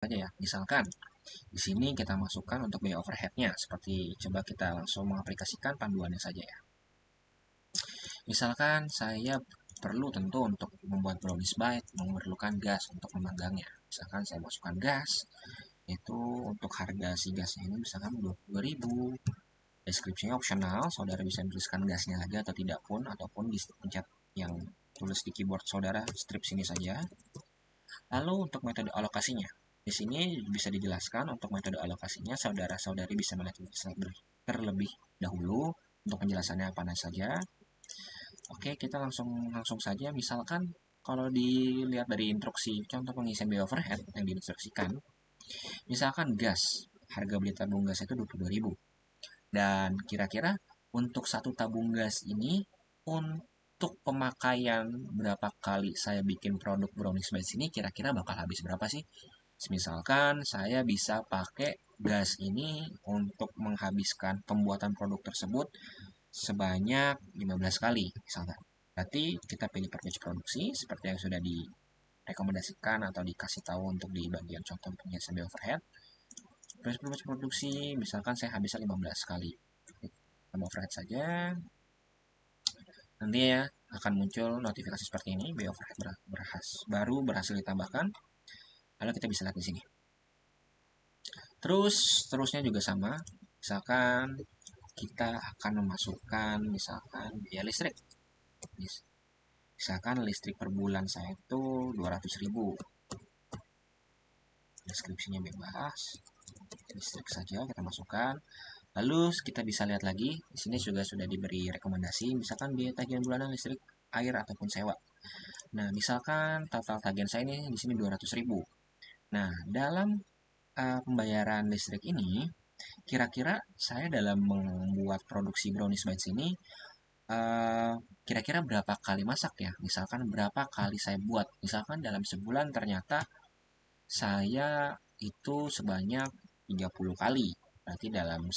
Saja ya. Misalkan di sini kita masukkan untuk biaya overhead-nya. Seperti coba kita langsung mengaplikasikan panduannya saja ya. Misalkan saya perlu tentu untuk membuat brownies bite memerlukan gas untuk memanggangnya. Misalkan saya masukkan gas, itu untuk harga si gasnya ini misalkan 22.000. Deskripsinya opsional, saudara bisa tuliskan gasnya saja atau tidak pun, ataupun di pencet yang tulis di keyboard saudara strip sini saja. Lalu untuk metode alokasinya, di sini bisa dijelaskan untuk metode alokasinya saudara-saudari bisa melihat terlebih dahulu untuk penjelasannya apa saja. Oke, kita langsung saja. Misalkan kalau dilihat dari instruksi contoh pengisian biaya overhead yang diinstruksikan, misalkan gas, harga beli tabung gas itu 22.000. Dan kira-kira untuk satu tabung gas ini untuk pemakaian berapa kali saya bikin produk brownies bites ini kira-kira bakal habis berapa sih? Misalkan saya bisa pakai gas ini untuk menghabiskan pembuatan produk tersebut sebanyak 15 kali misalkan. Berarti kita pilih per batch produksi seperti yang sudah direkomendasikan atau dikasih tahu untuk di bagian contoh pengisian biaya overhead. Per batch produksi misalkan saya habiskan 15 kali. Tambah overhead saja. Nanti ya akan muncul notifikasi seperti ini, biaya overhead baru berhasil ditambahkan. Lalu kita bisa lihat di sini. Terusnya juga sama. Misalkan kita akan memasukkan misalkan biaya listrik. Misalkan listrik per bulan saya itu 200.000. Deskripsinya bebas. Listrik saja kita masukkan. Lalu kita bisa lihat lagi, di sini juga sudah diberi rekomendasi, misalkan biaya tagihan bulanan listrik, air ataupun sewa. Nah, misalkan total tagihan saya ini di sini 200.000. Nah, dalam pembayaran listrik ini, kira-kira saya dalam membuat produksi brownies bites ini, kira-kira berapa kali masak ya? Misalkan berapa kali saya buat? Misalkan dalam sebulan ternyata saya itu sebanyak 30 kali. Berarti dalam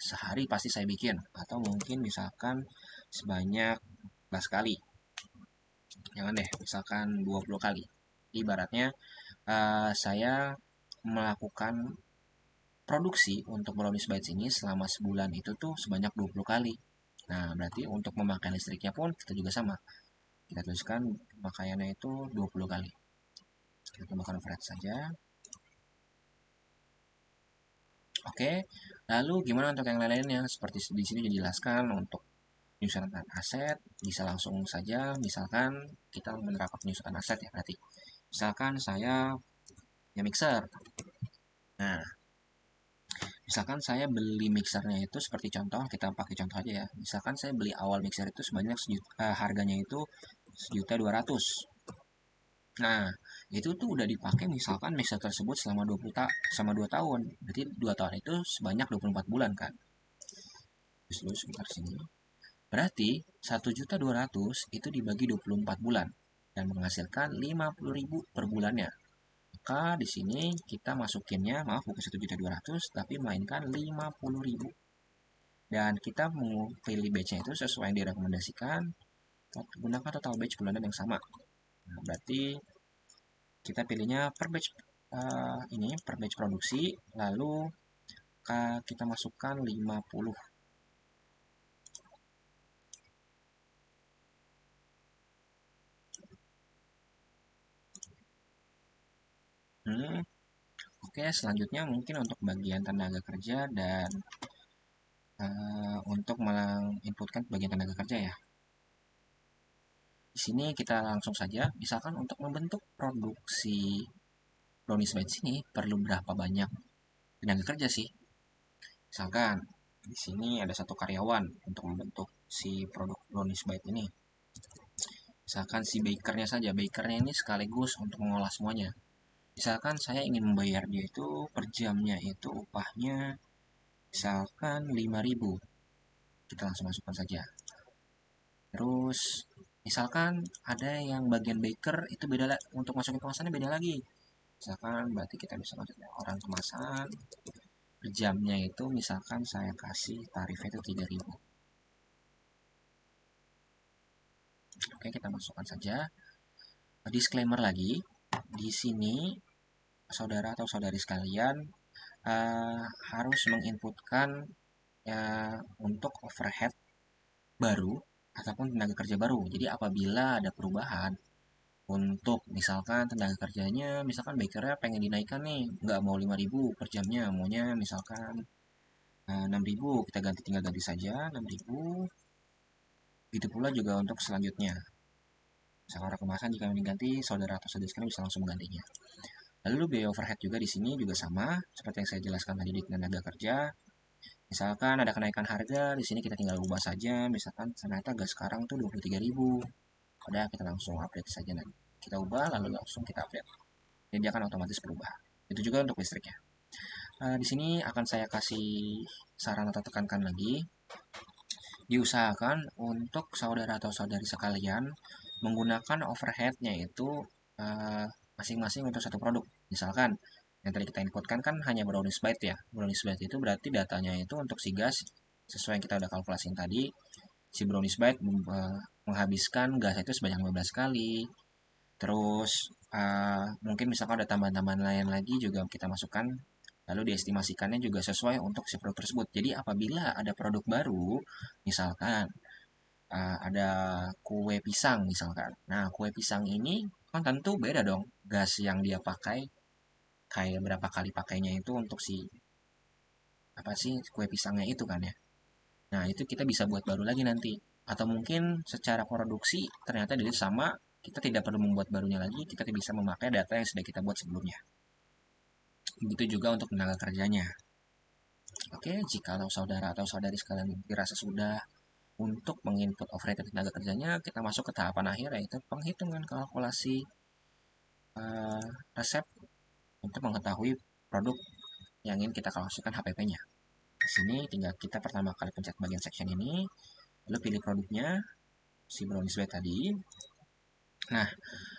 sehari pasti saya bikin. Atau mungkin misalkan sebanyak 14 kali. Jangan deh, misalkan 20 kali. Ibaratnya saya melakukan produksi untuk brownies bites ini selama sebulan itu tuh sebanyak 20 kali. Nah, berarti untuk memakai listriknya pun kita juga sama. Kita tuliskan pemakaiannya itu 20 kali. Kita tambahkan overhead saja. Oke, lalu gimana untuk yang lain-lainnya? Seperti di sini dijelaskan untuk penyusunan aset, bisa langsung saja, misalkan kita menerapkan penyusunan aset ya berarti. Misalkan saya punya mixer. Nah, misalkan saya beli mixernya itu seperti contoh, kita pakai contoh aja ya. Misalkan saya beli awal mixer itu sebanyak harganya itu 1.200.000. Nah, itu tuh udah dipakai misalkan mixer tersebut selama 2 tahun. Berarti 2 tahun itu sebanyak 24 bulan kan. Terus sebentar sini. Berarti 1.200.000 itu dibagi 24 bulan dan menghasilkan 50.000 per bulannya. Maka di sini kita masukinnya, maaf bukan 1.200.000 tapi melainkan 50.000. Dan kita pilih batch-nya itu sesuai yang direkomendasikan, gunakan total batch bulanan yang sama. Nah, berarti kita pilihnya per batch ini per batch produksi, lalu kita masukkan 50. Oke, selanjutnya mungkin untuk bagian tenaga kerja dan untuk menginputkan bagian tenaga kerja ya. Di sini kita langsung saja, misalkan untuk membentuk produksi brownies bites ini perlu berapa banyak tenaga kerja sih? Misalkan di sini ada satu karyawan untuk membentuk si produk brownies bites ini. Misalkan si bakernya saja, bakernya ini sekaligus untuk mengolah semuanya. Misalkan saya ingin membayar dia itu per jamnya itu upahnya misalkan 5.000. Kita langsung masukkan saja. Terus misalkan ada yang bagian baker itu beda untuk masukin kemasannya beda lagi. Misalkan berarti kita bisa masukin orang kemasan per jamnya itu misalkan saya kasih tarifnya itu 3.000. Oke, kita masukkan saja. Disclaimer lagi, di sini saudara atau saudari sekalian harus menginputkan untuk overhead baru ataupun tenaga kerja baru. Jadi apabila ada perubahan untuk misalkan tenaga kerjanya, misalkan bakernya pengen dinaikkan nih, nggak mau 5.000 per jamnya, maunya misalkan 6.000, kita tinggal ganti saja 6.000. Gitu pula juga untuk selanjutnya. Misalkan orang kemasan jika diganti, saudara atau saudara sekalian bisa langsung menggantinya. Lalu biaya overhead juga di sini juga sama seperti yang saya jelaskan tadi di tenaga kerja. Misalkan ada kenaikan harga, di sini kita tinggal ubah saja. Misalkan ternyata gas sekarang tuh 23.000. Udah kita langsung update saja nanti. Kita ubah lalu langsung kita update. Jadi dia akan otomatis berubah. Itu juga untuk listriknya. Di sini akan saya kasih saran atau tekankan lagi. Diusahakan untuk saudara atau saudari sekalian menggunakan overheadnya itu masing-masing untuk satu produk. Misalkan yang tadi kita inputkan kan hanya brownies byte ya. Brownies byte itu berarti datanya itu untuk si gas sesuai yang kita udah kalkulasiin tadi. Si brownies byte menghabiskan gas itu sebanyak 15 kali. Terus mungkin misalkan ada tambahan-tambahan lain lagi juga kita masukkan. Lalu diestimasikannya juga sesuai untuk si produk tersebut. Jadi apabila ada produk baru, misalkan ada kue pisang misalkan. Nah, kue pisang ini kan tentu beda dong gas yang dia pakai, kayak berapa kali pakainya itu untuk si apa sih kue pisangnya itu kan ya. Nah, itu kita bisa buat baru lagi nanti. Atau mungkin secara produksi ternyata dia sama, kita tidak perlu membuat barunya lagi, kita bisa memakai data yang sudah kita buat sebelumnya. Begitu juga untuk tenaga kerjanya. Oke, jika saudara atau saudari sekalian dirasa sudah untuk menginput overhead tenaga kerjanya, kita masuk ke tahapan akhir yaitu penghitungan kalkulasi resep untuk mengetahui produk yang ingin kita kalkulasikan HPP-nya. Di sini tinggal kita pertama kali pencet bagian section ini, lalu pilih produknya, si brownies bay tadi. Nah,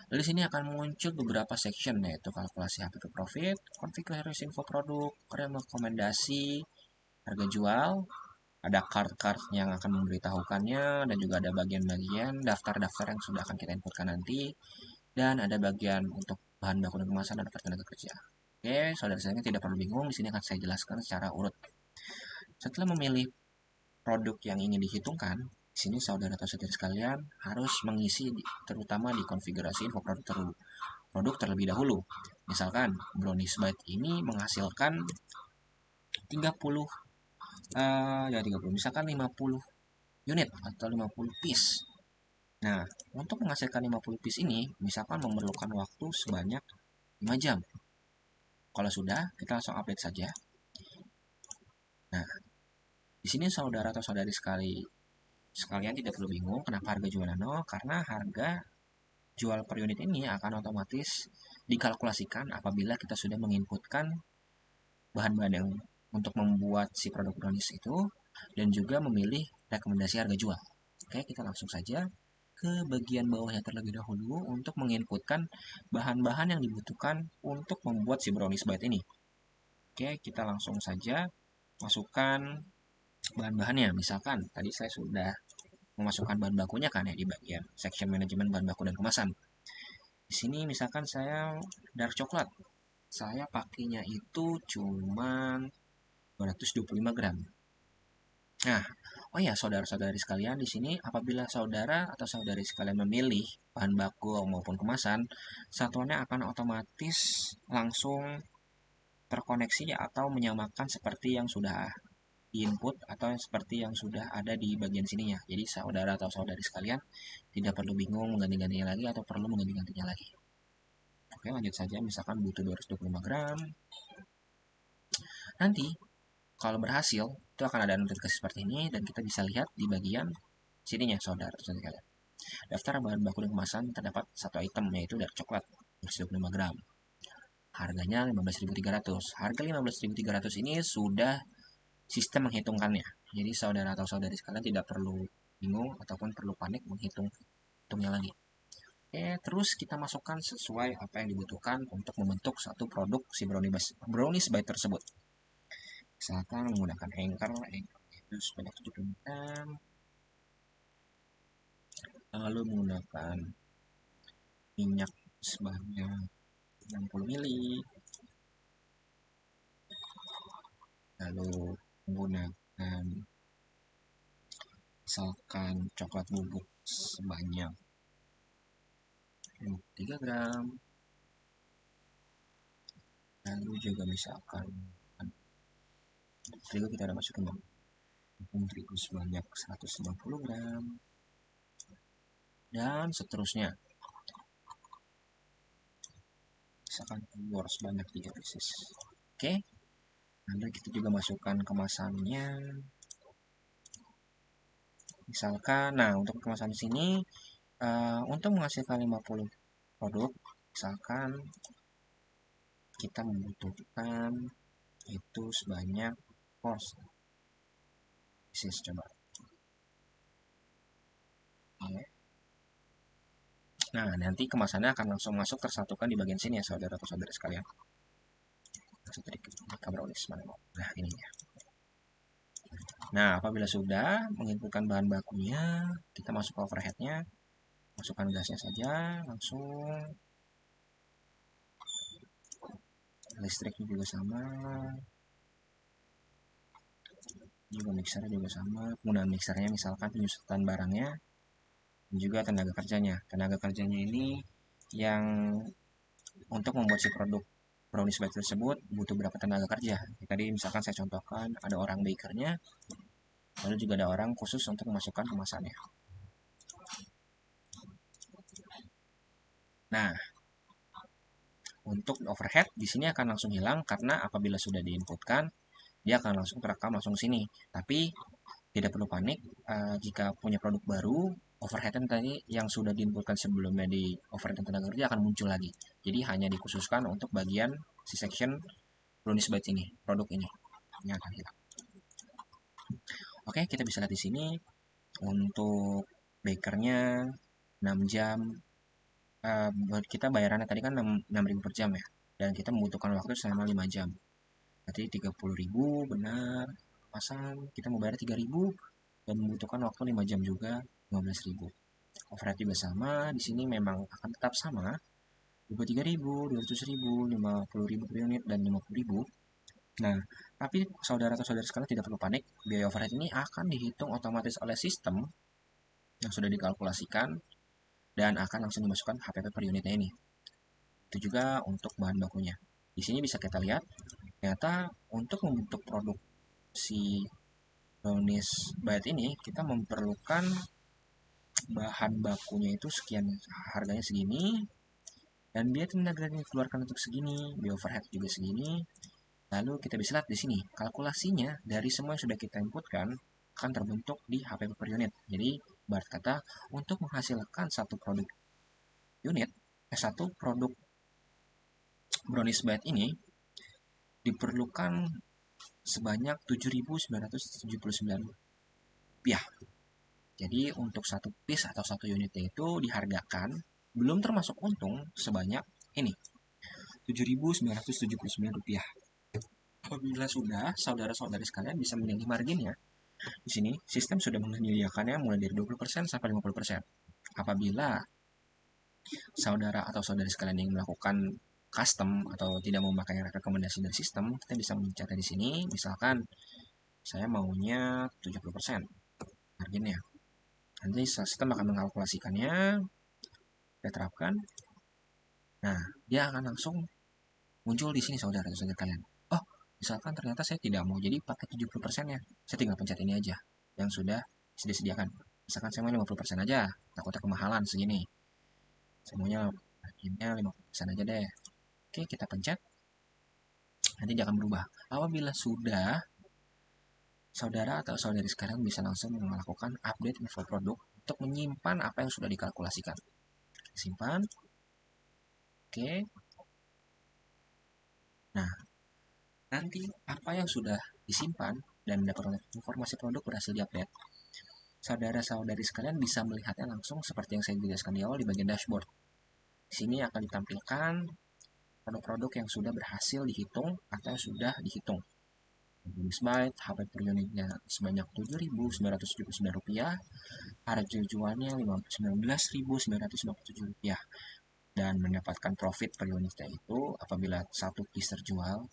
lalu di sini akan muncul beberapa section yaitu kalkulasi HPP profit, konfigurasi info produk, rekomendasi, harga jual, ada card-card yang akan memberitahukannya, dan juga ada bagian-bagian daftar-daftar yang sudah akan kita inputkan nanti, dan ada bagian untuk bahan baku dan kemasan dan daftar tenaga kerja. Oke, saudara-saudara tidak perlu bingung, di sini akan saya jelaskan secara urut. Setelah memilih produk yang ingin dihitungkan, di sini saudara atau saudari sekalian harus mengisi terutama di konfigurasi info produk terlebih dahulu. Misalkan brownies bite ini menghasilkan 30 ya 30 misalkan 50 unit atau 50 piece. Nah, untuk menghasilkan 50 piece ini misalkan memerlukan waktu sebanyak 5 jam. Kalau sudah, kita langsung update saja. Nah, di sini saudara atau saudari sekalian tidak perlu bingung kenapa harga jualnya nol, karena harga jual per unit ini akan otomatis dikalkulasikan apabila kita sudah menginputkan bahan-bahan yang untuk membuat si produk brownies itu dan juga memilih rekomendasi harga jual. Oke, kita langsung saja ke bagian bawahnya terlebih dahulu untuk menginputkan bahan-bahan yang dibutuhkan untuk membuat si brownies bite ini. Oke, kita langsung saja masukkan bahan-bahannya. Misalkan tadi saya sudah memasukkan bahan bakunya kan ya di bagian section manajemen bahan baku dan kemasan. Di sini misalkan saya dark coklat. Saya pakainya itu cuma 225 gram. Nah, oh ya saudara-saudari sekalian, di sini apabila saudara atau saudari sekalian memilih bahan baku maupun kemasan, satuannya akan otomatis langsung terkoneksi atau menyamakan seperti yang sudah input atau seperti yang sudah ada di bagian sininya. Jadi saudara atau saudari sekalian tidak perlu bingung mengganti-gantinya lagi atau perlu mengganti-gantinya lagi. Oke, lanjut saja. Misalkan butuh 225 gram. Nanti kalau berhasil, itu akan ada notifikasi seperti ini dan kita bisa lihat di bagian sininya saudara atau saudari sekalian. Daftar bahan baku dan kemasan terdapat satu item yaitu dark coklat 225 gram. Harganya 15.300. Harga 15.300 ini sudah sistem menghitungkannya. Jadi saudara atau saudari sekalian tidak perlu bingung ataupun perlu panik menghitungnya lagi. Oke, terus kita masukkan sesuai apa yang dibutuhkan untuk membentuk satu produk si brownies bite tersebut. Misalkan menggunakan anchor itu sebanyak 76, lalu menggunakan minyak sebanyak 60 ml, lalu menggunakan misalkan coklat bubuk sebanyak 3 gram, lalu juga misalkan terigu kita udah masukin tepung terigu sebanyak 190 gram, dan seterusnya. Misalkan telur sebanyak 3 pieces. Oke, lalu kita juga masukkan kemasannya. Misalkan, nah untuk kemasan sini untuk menghasilkan 50 produk, misalkan kita membutuhkan itu sebanyak pieces, coba. Oke. Nah, nanti kemasannya akan langsung masuk tersatukan di bagian sini ya, saudara-saudara sekalian. Nah, ini ya. Nah, apabila sudah menginputkan bahan bakunya, kita masuk ke overheadnya, masukkan gasnya saja, langsung. Listriknya juga sama, juga mixernya juga sama. Penggunaan mixernya misalkan penyusutan barangnya, dan juga tenaga kerjanya. Tenaga kerjanya ini yang untuk membuat si produk brownies bite tersebut butuh berapa tenaga kerja. Tadi misalkan saya contohkan ada orang bakernya, lalu juga ada orang khusus untuk memasukkan kemasannya. Nah, untuk overhead di sini akan langsung hilang karena apabila sudah diinputkan dia akan langsung terekam langsung sini. Tapi tidak perlu panik jika punya produk baru, overhead tadi yang sudah diinputkan sebelumnya di overhead tenaga kerja akan muncul lagi. Jadi hanya dikhususkan untuk bagian si section brownies bite ini, produk ini yang akan hilang. Oke, kita bisa lihat di sini untuk bakernya 6 jam. Kita bayarannya tadi kan 6.000 per jam ya, dan kita membutuhkan waktu selama 5 jam. Berarti 30.000 benar pasang, kita mau bayar 3.000 dan membutuhkan waktu 5 jam juga 15.000. Overhead juga sama, di sini memang akan tetap sama 23.000, 200.000, 50.000 per unit dan 50.000. Nah, tapi saudara atau saudara sekalian tidak perlu panik, biaya overhead ini akan dihitung otomatis oleh sistem yang sudah dikalkulasikan dan akan langsung dimasukkan HPP per unitnya ini. Itu juga untuk bahan bakunya. Di sini bisa kita lihat, ternyata untuk membentuk produk si brownies bite ini, kita memerlukan bahan bakunya itu sekian, harganya segini, dan biaya tenaga yang dikeluarkan untuk segini, biaya overhead juga segini. Lalu kita bisa lihat di sini, kalkulasinya dari semua yang sudah kita inputkan akan terbentuk di HPP per unit. Jadi, ibarat kata, untuk menghasilkan satu produk satu produk brownies bite ini diperlukan sebanyak 7.979 rupiah. Jadi untuk satu piece atau satu unitnya itu dihargakan belum termasuk untung sebanyak ini 7.979 rupiah. Apabila sudah, saudara-saudari sekalian bisa menilai marginnya. Di sini sistem sudah menyediakannya mulai dari 20% sampai 50%. Apabila saudara atau saudari sekalian yang melakukan custom atau tidak memakai rekomendasi dari sistem, kita bisa mencatat di sini. Misalkan saya maunya 70% marginnya. Nanti sistem akan mengkalkulasikannya, kita terapkan. Nah, dia akan langsung muncul di sini saudara-saudara kalian. Oh, misalkan ternyata saya tidak mau jadi pakai 70%-nya. Saya tinggal pencet ini aja yang sudah disediakan. Misalkan saya mau 50% aja, takutnya kemahalan segini. Saya maunya marginnya 50% aja deh. Oke, kita pencet. Nanti dia akan berubah. Apabila sudah, saudara atau saudari sekarang bisa langsung melakukan update info produk untuk menyimpan apa yang sudah dikalkulasikan. Simpan. Oke. Nah, nanti apa yang sudah disimpan dan mendapatkan informasi produk berhasil diupdate, saudara-saudari sekalian bisa melihatnya langsung seperti yang saya jelaskan di awal di bagian dashboard. Di sini akan ditampilkan produk-produk yang sudah berhasil dihitung atau yang sudah dihitung. Brownies bite, HP per unitnya sebanyak Rp7.979, harga jualnya Rp19.957, dan mendapatkan profit per unitnya itu apabila satu piece terjual